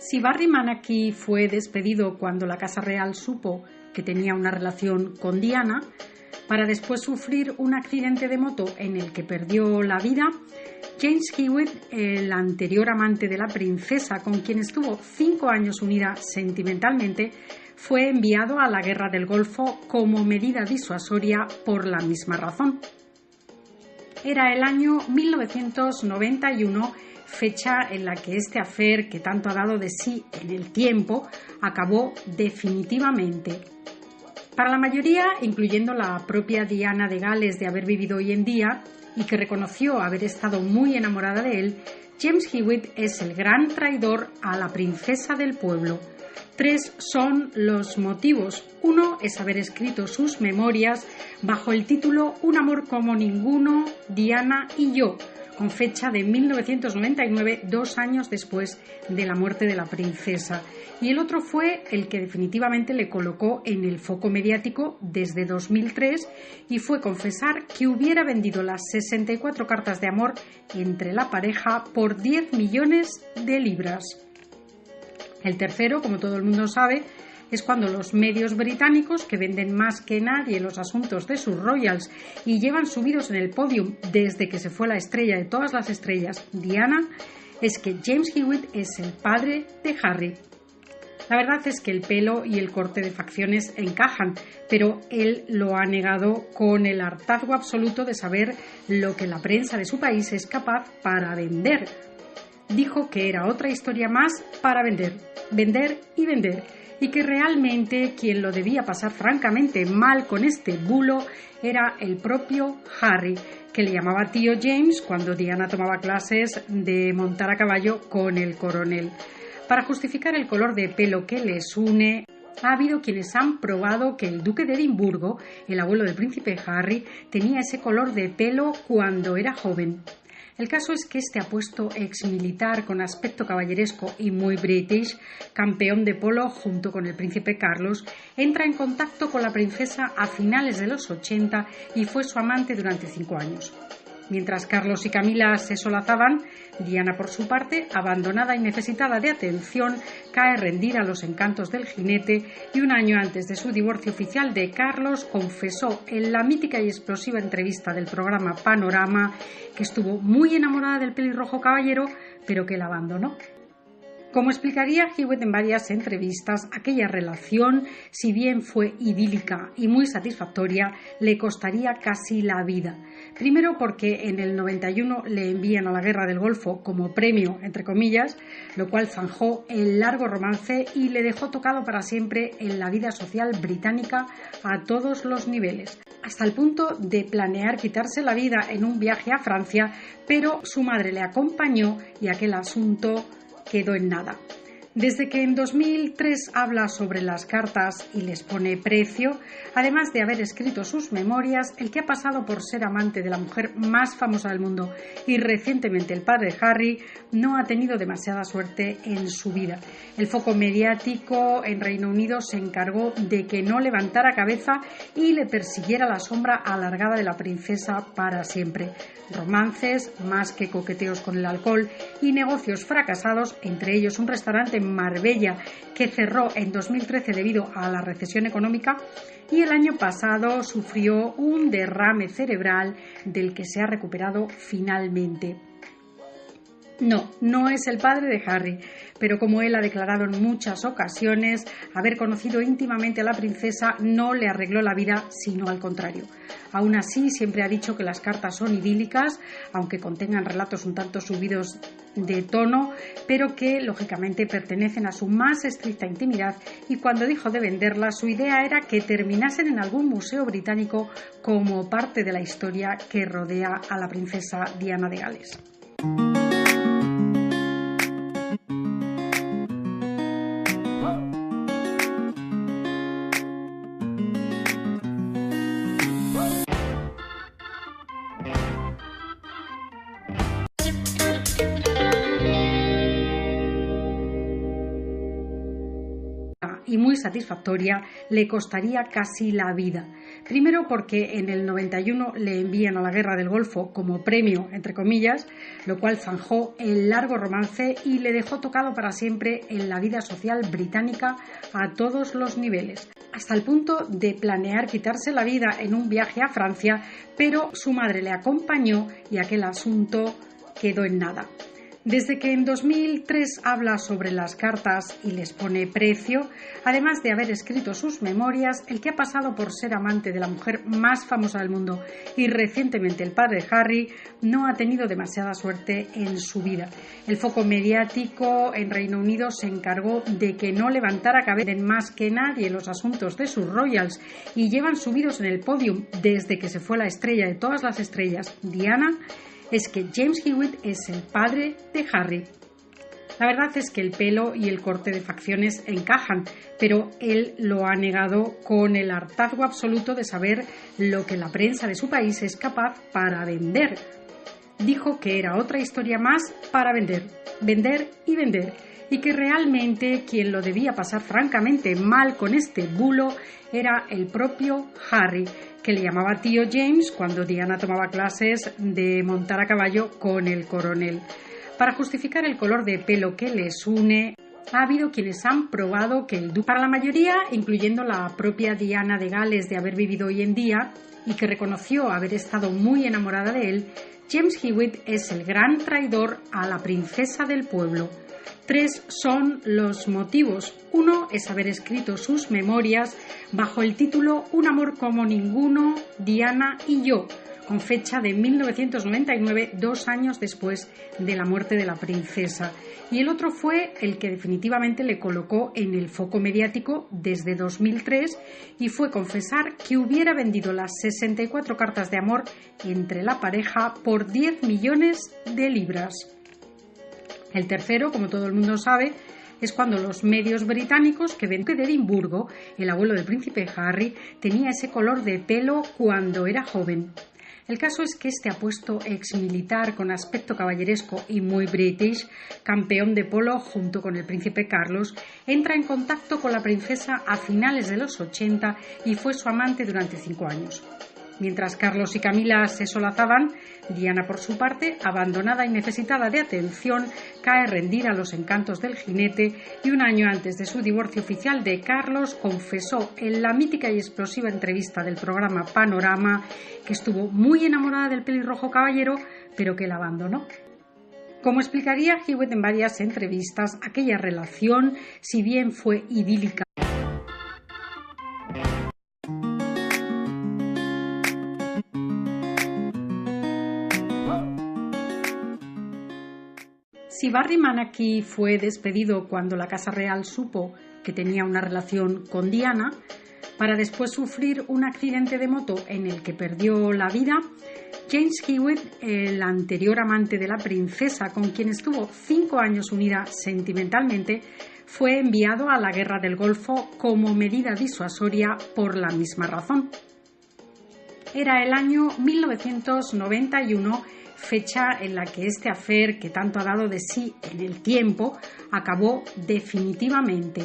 Si Barry Manaki fue despedido cuando la Casa Real supo que tenía una relación con Diana, para después sufrir un accidente de moto en el que perdió la vida, James Hewitt, el anterior amante de la princesa con quien estuvo 5 años unida sentimentalmente, fue enviado a la Guerra del Golfo como medida disuasoria por la misma razón. Era el año 1991, fecha en la que este affair, que tanto ha dado de sí en el tiempo, acabó definitivamente. Para la mayoría, incluyendo la propia Diana de Gales de haber vivido hoy en día y que reconoció haber estado muy enamorada de él, James Hewitt es el gran traidor a la princesa del pueblo. 3 son los motivos. 1 es haber escrito sus memorias bajo el título Un amor como ninguno, Diana y yo, con fecha de 1999, 2 años después de la muerte de la princesa. Y el otro fue el que definitivamente le colocó en el foco mediático desde 2003 y fue confesar que hubiera vendido las 64 cartas de amor entre la pareja por 10 millones de libras. El tercero, como todo el mundo sabe, es cuando los medios británicos, que venden más que nadie los asuntos de sus royals y llevan subidos en el podium desde que se fue la estrella de todas las estrellas, Diana, es que James Hewitt es el padre de Harry. La verdad es que el pelo y el corte de facciones encajan, pero él lo ha negado con el hartazgo absoluto de saber lo que la prensa de su país es capaz para vender. Dijo que era otra historia más para vender, vender y vender, y que realmente quien lo debía pasar francamente mal con este bulo era el propio Harry, que le llamaba tío James cuando Diana tomaba clases de montar a caballo con el coronel. Para justificar el color de pelo que les une, ha habido quienes han probado que el duque de Edimburgo, el abuelo del príncipe Harry, tenía ese color de pelo cuando era joven. El caso es que este apuesto exmilitar con aspecto caballeresco y muy british, campeón de polo junto con el príncipe Carlos, entra en contacto con la princesa a finales de los 80 y fue su amante durante 5 años. Mientras Carlos y Camila se solazaban, Diana, por su parte, abandonada y necesitada de atención, cae rendida a los encantos del jinete y 1 año antes de su divorcio oficial de Carlos confesó en la mítica y explosiva entrevista del programa Panorama que estuvo muy enamorada del pelirrojo caballero, pero que la abandonó. Como explicaría Hewitt en varias entrevistas, aquella relación, si bien fue idílica y muy satisfactoria, le costaría casi la vida. Primero porque en el 91 le envían a la Guerra del Golfo como premio, entre comillas, lo cual zanjó el largo romance y le dejó tocado para siempre en la vida social británica a todos los niveles, hasta el punto de planear quitarse la vida en un viaje a Francia, pero su madre le acompañó y aquel asunto quedó en nada. Desde que en 2003 habla sobre las cartas y les pone precio, además de haber escrito sus memorias, el que ha pasado por ser amante de la mujer más famosa del mundo y recientemente el padre de Harry, no ha tenido demasiada suerte en su vida. El foco mediático en Reino Unido se encargó de que no levantara cabeza y le persiguiera la sombra alargada de la princesa para siempre. Romances, más que coqueteos con el alcohol, y negocios fracasados, entre ellos un restaurante en Marbella que cerró en 2013 debido a la recesión económica, y el año pasado sufrió un derrame cerebral del que se ha recuperado finalmente. No es el padre de Harry, pero como él ha declarado en muchas ocasiones, haber conocido íntimamente a la princesa no le arregló la vida, sino al contrario. Aún así, siempre ha dicho que las cartas son idílicas, aunque contengan relatos un tanto subidos de tono, pero que lógicamente pertenecen a su más estricta intimidad, y cuando dijo de venderlas, su idea era que terminasen en algún museo británico como parte de la historia que rodea a la princesa Diana de Gales. Y muy satisfactoria, le costaría casi la vida. Primero porque en el 91 le envían a la Guerra del Golfo como premio, entre comillas, lo cual zanjó el largo romance y le dejó tocado para siempre en la vida social británica a todos los niveles, hasta el punto de planear quitarse la vida en un viaje a Francia, pero su madre le acompañó y aquel asunto quedó en nada. Desde que en 2003 habla sobre las cartas y les pone precio, además de haber escrito sus memorias, el que ha pasado por ser amante de la mujer más famosa del mundo y recientemente el padre de Harry, no ha tenido demasiada suerte en su vida. El foco mediático en Reino Unido se encargó de que no levantara cabeza más que nadie en los asuntos de sus royals y llevan subidos en el podium desde que se fue la estrella de todas las estrellas, Diana, es que James Hewitt es el padre de Harry. La verdad es que el pelo y el corte de facciones encajan, pero él lo ha negado con el hartazgo absoluto de saber lo que la prensa de su país es capaz para vender. Dijo que era otra historia más para vender, vender y vender, y que realmente quien lo debía pasar francamente mal con este bulo era el propio Harry, que le llamaba tío James cuando Diana tomaba clases de montar a caballo con el coronel. Para justificar el color de pelo que les une, ha habido quienes han probado que el duque, para la mayoría, incluyendo la propia Diana de Gales de haber vivido hoy en día y que reconoció haber estado muy enamorada de él, James Hewitt es el gran traidor a la princesa del pueblo. 3 son los motivos. 1 es haber escrito sus memorias bajo el título Un amor como ninguno, Diana y yo, con fecha de 1999, 2 años después de la muerte de la princesa. Y el otro fue el que definitivamente le colocó en el foco mediático desde 2003 y fue confesar que hubiera vendido las 64 cartas de amor entre la pareja por 10 millones de libras. El tercero, como todo el mundo sabe, es cuando los medios británicos que ven que de Edimburgo, el abuelo del príncipe Harry, tenía ese color de pelo cuando era joven. El caso es que este apuesto exmilitar con aspecto caballeresco y muy british, campeón de polo junto con el príncipe Carlos, entra en contacto con la princesa a finales de los 80 y fue su amante durante 5 años. Mientras Carlos y Camila se solazaban, Diana, por su parte, abandonada y necesitada de atención, cae rendida a los encantos del jinete y 1 año antes de su divorcio oficial de Carlos confesó en la mítica y explosiva entrevista del programa Panorama que estuvo muy enamorada del pelirrojo caballero, pero que la abandonó. Como explicaría Hewitt en varias entrevistas, aquella relación, si bien fue idílica, si Barry Manaki fue despedido cuando la Casa Real supo que tenía una relación con Diana, para después sufrir un accidente de moto en el que perdió la vida, James Hewitt, el anterior amante de la princesa con quien estuvo 5 años unida sentimentalmente, fue enviado a la Guerra del Golfo como medida disuasoria por la misma razón. Era el año 1991, fecha en la que este affair, que tanto ha dado de sí en el tiempo, acabó definitivamente.